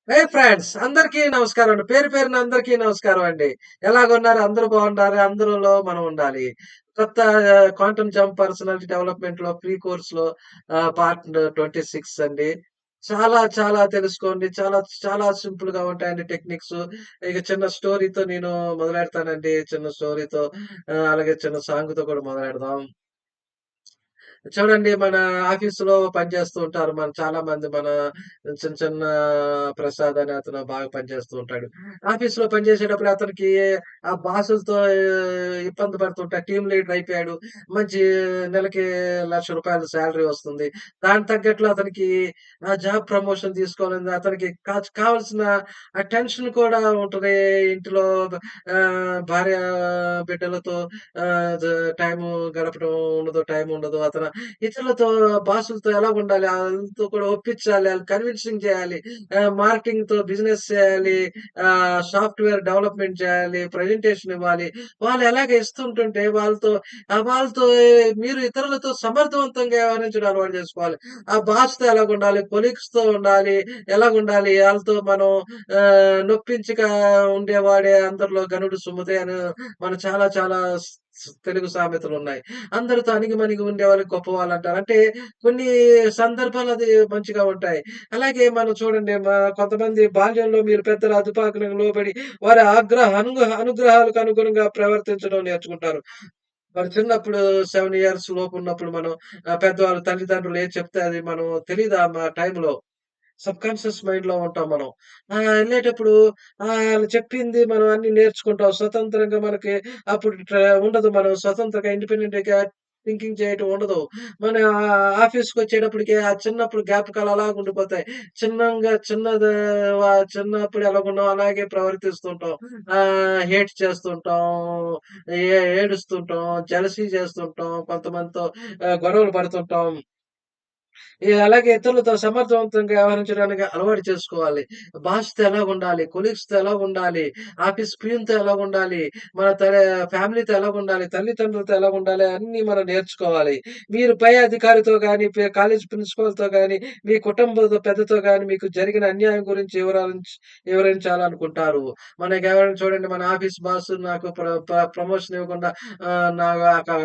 హే friends అందరికీ నమస్కారం అండి. పేరు పేరున అందరికీ నమస్కారం అండి. ఎలాగున్నారు? అందరూ బాగుండాలి. అందరిలో మనం ఉండాలి. కొత్త క్వాంటమ్ జంప్ పర్సనాలిటీ డెవలప్‌మెంట్‌లో ఫ్రీ కోర్స్‌లో పార్ట్ 26 అండి. చాలా చాలా తెలుసుకోండి. చాలా చాలా సింపుల్‌గా ఉంటాయండి టెక్నిక్స్. ఇక చిన్న స్టోరీతో నేను మొదలెడతానండి. చిన్న స్టోరీతో అలాగే చిన్న సాంగ్‌తో కూడా మొదలెడదాం. చూడండి మన ఆఫీస్‌లో పనిచేస్తూ ఉంటారు. చాలా మంది చిన్న చిన్న ప్రసాద్ అనే అతను బాగా పనిచేస్తూ ఉంటాడు. ఆఫీస్‌లో పనిచేసేటప్పుడు అతనికి ఆ బాసులతో ఇబ్బంది పడుతుంటాడు. టీమ్ లీడర్ అయిపోయాడు. మంచి నెలకి రూ. 1,00,000 సాలరీ వస్తుంది. దానికి తగ్గట్లు అతనికి జాబ్ ప్రమోషన్ తీసుకోవాలని అతనికి కావాల్సిన టెన్షన్ కూడా ఉంటది. ఇంటిలో భార్య బిడ్డలతో ఆహ్, జ టైము గడపడం ఉండదు. టైం ఉండదు. ఇతరులతో బాసులతో ఎలాగుండాలి? ఆళ్ళతో కూడా ఒప్పించాలి. ఆళ్ళని కన్విన్సింగ్ చేయాలి. మార్కెటింగ్‌తో బిజినెస్ చేయాలి. సాఫ్ట్‌వేర్ డెవలప్‌మెంట్ చేయాలి. ప్రెజెంటేషన్ ఇవ్వాలి. వాళ్ళు ఎలాగ ఇస్తుంటుంటే వాళ్ళతో మీరు ఇతరులతో సమర్థవంతంగా వ్యవహరించడం అలవాటు చేసుకోవాలి. ఆ బాస్‌తో ఎలాగుండాలి? కొలీగ్స్‌తో ఉండాలి. ఎలాగుండాలి? ఆళ్ళతో మనం నొప్పించక ఉండేవాడే అందరిలో ఘనుడు సుమతి అని మన చాలా చాలా తెలుగు సామెతలున్నాయి. అందరితో అణిగిమణిగి ఉండేవాళ్ళు గొప్పవాళ్ళంటారు. అంటే కొన్ని సందర్భాలు అది మంచిగా ఉంటాయి. అలాగే మనం చూడండి కొంతమంది బాల్యంలో మీరు పెద్దల అదుపాకనకు లోబడి వారి అనుగ్రహాలకు అనుగుణంగా ప్రవర్తించడం నేర్చుకుంటారు. మరి చిన్నప్పుడు 7 ఇయర్స్ లోపున్నప్పుడు మనం పెద్దవాళ్ళు తల్లిదండ్రులు ఏది చెప్తే అది మనం తెలీదు టైంలో. సబ్‌కాన్షియస్ మైండ్‌లో ఉంటాం మనం. ఎళ్ళేటప్పుడు ఆళ్ళు చెప్పింది మనం అన్నీ నేర్చుకుంటాం. స్వతంత్రంగా మనకి అప్పుడు ఉండదు. మనం స్వతంత్రంగా ఇండిపెండెంట్‌గా థింకింగ్ చేయటం ఉండదు. మన ఆఫీస్‌కొచ్చేటప్పటికి ఆ చిన్నప్పుడు జ్ఞాపకాలు అలాగుండిపోతాయి. చిన్నప్పుడు ఎలాగున్నామో అలాగే ప్రవర్తిస్తుంటాం. హేట్ చేస్తుంటాం. ఏడుస్తుంటాం. జెలసీ చేస్తుంటాం. కొంతమందితో గొడవలు పడుతుంటాం. అలాగే ఇతరులతో సమర్థవంతంగా వ్యవహరించడానికి అలవాటు చేసుకోవాలి. బాస్‌తో ఎలాగుండాలి? కొలీగ్స్‌తో ఎలాగుండాలి? ఆఫీస్ పియూన్‌తో ఎలాగుండాలి? మన ఫ్యామిలీతో ఎలాగుండాలి? తల్లిదండ్రులతో ఎలాగుండాలి? అన్నీ మనం నేర్చుకోవాలి. మీరు పై అధికారితో గాని, కాలేజ్ ప్రిన్సిపల్‌తో గాని, మీ పెద్దతో గాని మీకు జరిగిన అన్యాయం గురించి వివరించాలనుకుంటారు. మనకెవరైనా చూడండి మన ఆఫీస్ బాస్ నాకు ప్ర ప్ర ప్రమోషన్ ఇవ్వకుండా నాకు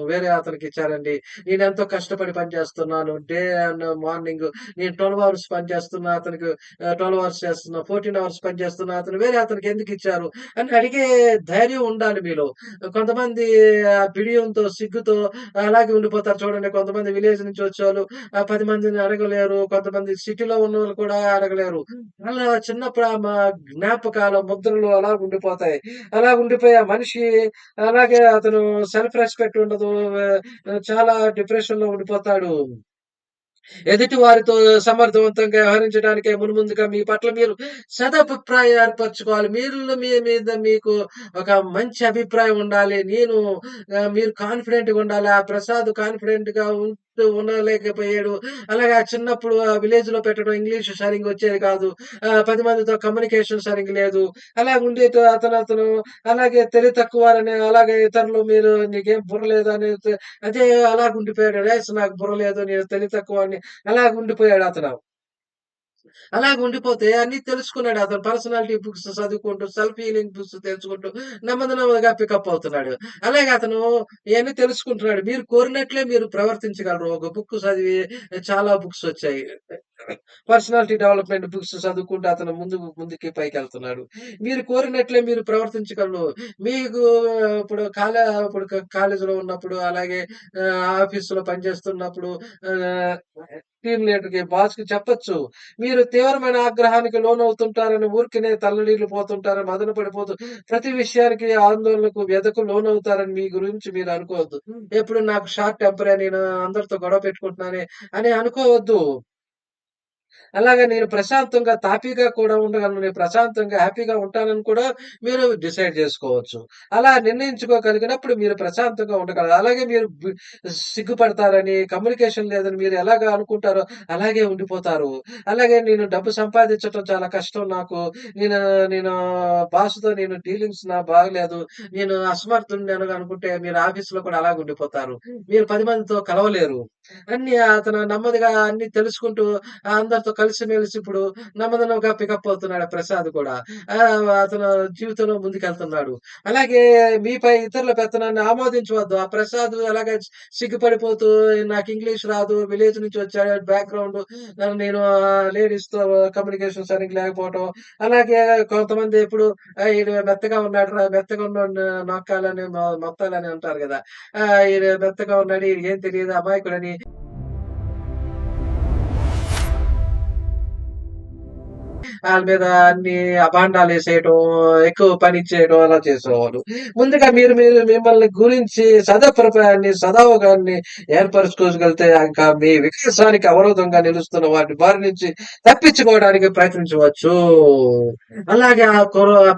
వేరే అతనికిచ్చారండి. నేనెంతో కష్టపడి పని చేస్తున్నాను. డే అండ్ మార్నింగ్ నేను 12 అవర్స్ పని చేస్తున్నా. అతనికి 12 అవర్స్ చేస్తున్నా. 14 అవర్స్ పని చేస్తున్నా. వేరే అతనికి ఎందుకిచ్చారు అని అడిగే ధైర్యం ఉండాలి మీలో. కొంతమంది బిడియంతో, సిగ్గుతో అలాగే ఉండిపోతారు చూడండి. కొంతమంది విలేజ్ నుంచి వచ్చేవాళ్ళు 10 మందిని అడగలేరు. కొంతమంది సిటీలో ఉన్నోళ్ళు కూడా అడగలేరు. అలా చిన్నప్పుడు జ్ఞాపకాలు, ముద్రలు అలాగుండిపోతాయి. అలాగుండిపోయి ఆ మనిషి అలాగే అతను సెల్ఫ్ రెస్పెక్ట్ ఉండదు. చాలా డిప్రెషన్‌లో ఉండిపోతాడు. ఎదుటి వారితో సమర్థవంతంగా వ్యవహరించడానికే మున్ముందుగా మీ పట్ల మీరు సదభిప్రాయం ఏర్పరచుకోవాలి. మీ మీద మీకు ఒక మంచి అభిప్రాయం ఉండాలి. మీరు కాన్ఫిడెంట్‌గా ఉండాలి. ఆ ప్రసాద్ కాన్ఫిడెంట్‌గా ఉండలేకపోయాడు. అలాగే ఆ చిన్నప్పుడు ఆ విలేజ్‌లో పెట్టడం ఇంగ్లీష్ సరిగ్గా వచ్చేది కాదు. 10 మందితో కమ్యూనికేషన్ సరిగ్గా లేదు. అలాగుండేటి అతను అలాగే తెలివి తక్కువారని అలాగే ఇతరులు నీకేం బుర్ర లేదని అదే అలాగుండిపోయాడు. నాకు బుర్ర లేదు. నేను తెలివి తక్కువని అలాగుండిపోయాడతను. అలాగుండిపోతే అన్నీ తెలుసుకున్నాడు. అతను పర్సనాలిటీ బుక్స్ చదువుకుంటూ, సెల్ఫ్ హీలింగ్ బుక్స్ తెచ్చుకుంటూ నెమ్మది నెమ్మదిగా పికప్ అవుతున్నాడు. అలాగే అతను ఇయన్నీ తెలుసుకుంటున్నాడు. మీరు కోరినట్లే మీరు ప్రవర్తించగలరు. ఒక బుక్ చదివి చాలా బుక్స్ వచ్చాయి. పర్సనాలిటీ డెవలప్‌మెంట్ బుక్స్ చదువుకుంటూ అతను ముందుకి పైకెళ్తున్నాడు. మీరు కోరినట్లే మీరు ప్రవర్తించగలరు. మీకు ఇప్పుడు కాలేజీలో ఉన్నప్పుడు అలాగే ఆఫీస్‌లో పనిచేస్తున్నప్పుడు ఆహ్, టీమ్ లీడర్‌కి, బాస్‌కి చెప్పొచ్చు. మీరు తీవ్రమైన ఆగ్రహానికి లోనవుతుంటారని ఊరికనే తల్లడిల్లి పోతుంటారని మదన పడిపోతూ ప్రతి విషయానికి ఆందోళనకు, వ్యధకు లోనవుతారని మీ గురించి మీరు అనుకోవద్దు. ఎప్పుడు నాకు షార్ట్ టెంపరే నేను అందరితో గొడవ పెట్టుకుంటున్నానే అని అనుకోవద్దు. అలాగే నేను ప్రశాంతంగా, తాపీగా కూడా ఉండగలను. నేను ప్రశాంతంగా, హ్యాపీగా ఉంటానని కూడా మీరు డిసైడ్ జేసుకోవచ్చు. అలా నిర్ణయించుకోగలిగినప్పుడు మీరు ప్రశాంతంగా ఉండగలరు. అలాగే మీరు సిగ్గుపడతారని, కమ్యూనికేషన్ లేదని మీరు ఎలాగా అనుకుంటారో అలాగే ఉండిపోతారు. అలాగే నేను డబ్బు సంపాదించటం చాలా కష్టం నాకు. నేను నేను బాస్‌తో డీలింగ్స్ బాగలేదు. నేను అసమర్థుడినని అనుకుంటే మీరు ఆఫీస్‌లో కూడా అలాగే ఉండిపోతారు. మీరు 10 మందితో కలవలేరు. అన్నీ అతను నెమ్మదిగా అన్నీ తెలుసుకుంటూ అందరితో కలిసిమెలిసి ఇప్పుడు నెమ్మదిగా పికప్ అవుతున్నాడు ప్రసాద్ కూడా. అతను జీవితంలో ముందుకెళ్తున్నాడు. అలాగే మీపై ఇతరుల పెత్తనాన్ని ఆమోదించవద్దు. ఆ ప్రసాద్ అలాగే సిగ్గుపడిపోతూ నాకు ఇంగ్లీష్ రాదు, విలేజ్ నుంచి వచ్చాడు బ్యాక్‌గ్రౌండ్ నేను లేడీస్‌తో కమ్యూనికేషన్ సరిగ్గా లేకపోవటం. అలాగే కొంతమంది ఎప్పుడు ఈడు మెత్తగా ఉన్నాడురా, మెత్తగా ఉన్నోడిని నొక్కాలని మొత్తాలని అంటారు గదా! ఈడు మెత్తగా ఉన్నాడు, ఈడికేం తెలీదు అమాయకుడని ఆళ్ళ మీద అన్ని అబాండాలేసేయటం, ఎక్కువ పనిచ్చేయడం అలా చేసేవాళ్ళు. ముందుగా మీరు మీరు మిమ్మల్ని గురించి సదభిప్రాయాన్ని, సదావగాన్ని ఏర్పరచుకోగలిగితే ఇంకా మీ వికాసానికి అవరోధంగా నిలుస్తున్న వాటి బారి నుంచి తప్పించుకోవడానికి ప్రయత్నించవచ్చు. అలాగే ఆ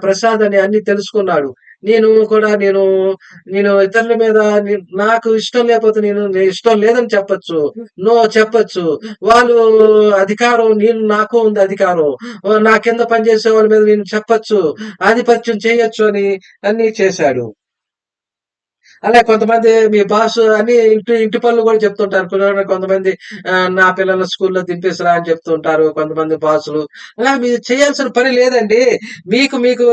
ప్రసాద్ అని అన్నీ తెలుసుకున్నాడు. నేను కూడా నేను, నేను ఇతరుల మీద నాకు ఇష్టం లేకపోతే నేను ఇష్టం లేదని చెప్పొచ్చు. నో చెప్పొచ్చు. వాళ్ళు అధికారం నాకు ఉంది అధికారం. నా కింద పనిచేసే వాళ్ళ మీద నేను చెప్పొచ్చు. ఆధిపత్యం చేయొచ్చు అని అన్నీ చేశాడు. అలా కొంతమంది మీ బాస్ అని ఇంటి పనులు గూడా చెప్తుంటారు. కొంతమంది నా పిల్లల్ని స్కూల్లో దింపేసిరా అని చెప్తుంటారు కొంతమంది బాసులు. అలా మీరు చేయాల్సిన పని లేదండి. మీకు మీకు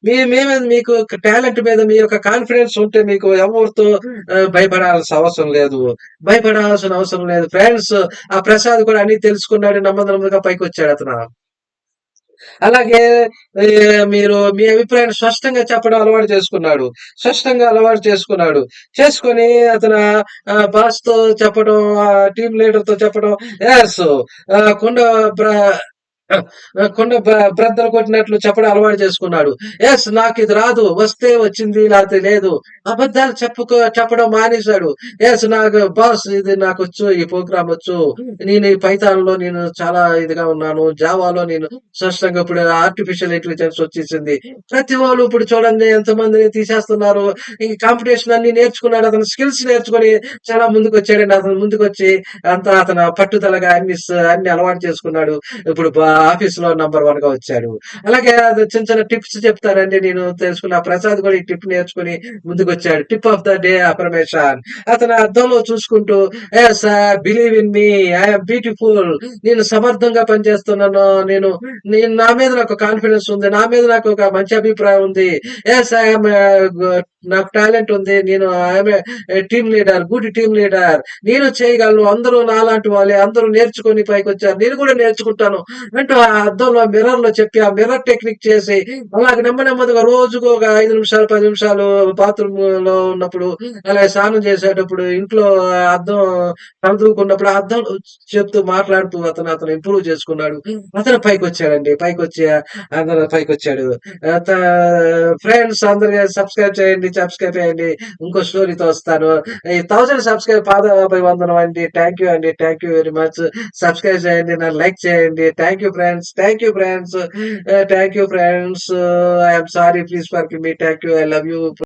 మీ మీద మీకు టాలెంట్ మీద మీ యొక్క కాన్ఫిడెన్స్ ఉంటే మీకు ఎవరితో భయపడాల్సిన అవసరం లేదు. భయపడాల్సిన అవసరం లేదు. ఫ్రెండ్స్ ఆ ప్రసాద్ కూడా అన్నీ తెలుసుకున్నాడు. నెమ్మదిగా పైకొచ్చాడతను. అలాగే మీరు మీ అభిప్రాయాన్ని స్పష్టంగా చెప్పడం అలవాటు చేసుకున్నాడు. స్పష్టంగా అలవాటు చేసుకున్నాడు. చేసుకొని అతను బాస్‌తో చెప్పడం, టీమ్ లీడర్‌తో చెప్పడం, యెస్ కుండ బ్ర కుండ బ్రద్దలు కొట్టినట్లు చెప్పడం అలవాటు చేసుకున్నాడు. యెస్ నాకిది రాదు. వస్తే వచ్చింది లేకపోతే లేదు. అబద్ధాలు చెప్పడం మానేశాడు. యెస్ నాకు బాస్ ఇది నాకొచ్చు. ఈ ప్రోగ్రామ్ వచ్చు. నేను ఈ పైథాన్‌లో నేను చాలా ఇదిగా ఉన్నాను. జావాలో నేను స్పష్టంగా ఇప్పుడు ఆర్టిఫిషియల్ ఇంటెలిజెన్స్ వచ్చేసింది. ప్రతి వాళ్ళు ఇప్పుడు చూడండి ఎంతమందిని తీసేస్తున్నారు. ఈ కాంపిటీషన్ అన్ని నేర్చుకున్నాడు. అతను స్కిల్స్ నేర్చుకొని చాలా ముందుకొచ్చాడండి. అతను ముందుకొచ్చి అంతా అతను పట్టుదలగా అన్ని అలవాటు చేసుకున్నాడు. ఇప్పుడు ఆఫీస్‌లో నంబర్ 1గా వచ్చాడు. అలాగే అది చిన్న టిప్స్ చెప్తారండి. నేను తెలుసుకున్న ప్రసాద్ కూడా ఈ టిప్ నేర్చుకొని ముందుకొచ్చాడు. Tip of the day affirmation. అతను అద్దంలో చూసుకుంటూ yes believe in me. I am beautiful. నేను సమర్థంగా పనిచేస్తున్నాను. నేను నేను నా మీద నాకు కాన్ఫిడెన్స్ ఉంది. నా మీద నాకు ఒక మంచి అభిప్రాయం ఉంది. యెస్ ఐ యామ్ నాకు టాలెంట్ ఉంది. నేను I am a team leader. Good team leader. నేను చేయగలను. అందరూ నాలాంటి వాళ్ళే. అందరూ నేర్చుకొని పైకొచ్చారు. నేను కూడా నేర్చుకుంటాను. అంటూ ఆ అద్దంలో మిర్రర్‌లో చెప్పి, ఆ మిర్రర్ టెక్నిక్ చేసి, అలాగ నెమ్మదిగా రోజుకు ఒక 5 నిమిషాలు, 10 నిమిషాలు బాత్రూమ్‌లో ఉన్నప్పుడు, అలాగే స్నానం చేసేటప్పుడు, ఇంట్లో అద్దం సర్దుకున్నప్పుడు, ఆ అద్దంలో చెప్తూ, మాట్లాడుతూ అతను ఇంప్రూవ్ చేసుకున్నాడు. అతను పైకొచ్చాడండి. అందరూ పైకొచ్చాడు. ఆహ్, త ఫ్రెండ్స్ అందరూ సబ్స్క్రైబ్ చేయండి. ఇంకో స్టోరీతో వస్తాను. ఈ 1000 పాదాభివందనం అండి. Thank you very much. Subscribe చేయండి. నన్ను లైక్ చేయండి. Thank you friends. Thank you friends. I am sorry. Please forgive me. Thank you. I love you.